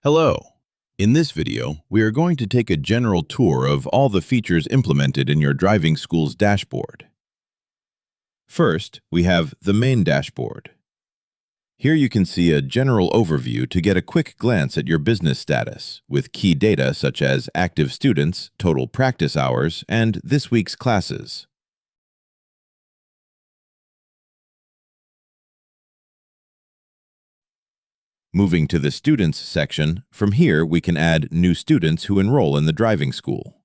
Hello. In this video, we are going to take a general tour of all the features implemented in your driving school's dashboard. First, we have the main dashboard. Here you can see a general overview to get a quick glance at your business status, with key data such as active students, total practice hours, and this week's classes. Moving to the Students section, from here we can add new students who enroll in the driving school.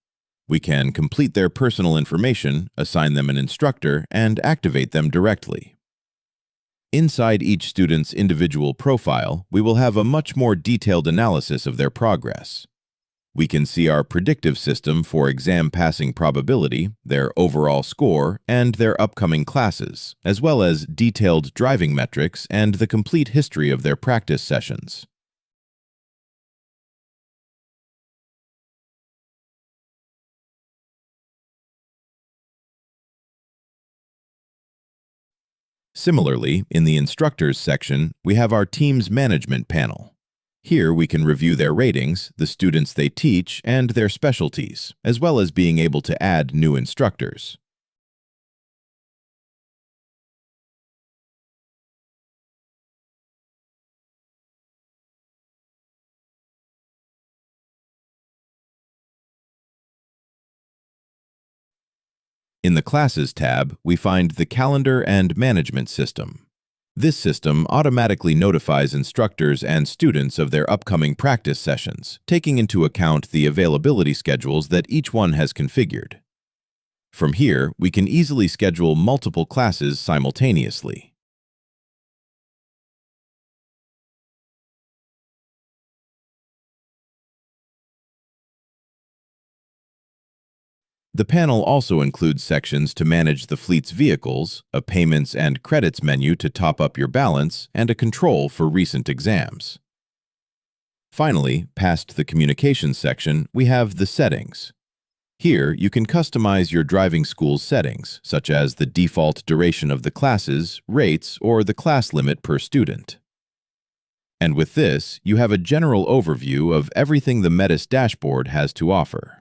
We can complete their personal information, assign them an instructor, and activate them directly. Inside each student's individual profile, we will have a much more detailed analysis of their progress. We can see our predictive system for exam passing probability, their overall score, and their upcoming classes, as well as detailed driving metrics and the complete history of their practice sessions. Similarly, in the Instructors section, we have our Team's Management panel. Here we can review their ratings, the students they teach, and their specialties, as well as being able to add new instructors. In the Classes tab, we find the Calendar and Management system. This system automatically notifies instructors and students of their upcoming practice sessions, taking into account the availability schedules that each one has configured. From here, we can easily schedule multiple classes simultaneously. The panel also includes sections to manage the fleet's vehicles, a payments and credits menu to top up your balance, and a control for recent exams. Finally, past the communications section, we have the settings. Here, you can customize your driving school's settings, such as the default duration of the classes, rates, or the class limit per student. And with this, you have a general overview of everything the Mettis dashboard has to offer.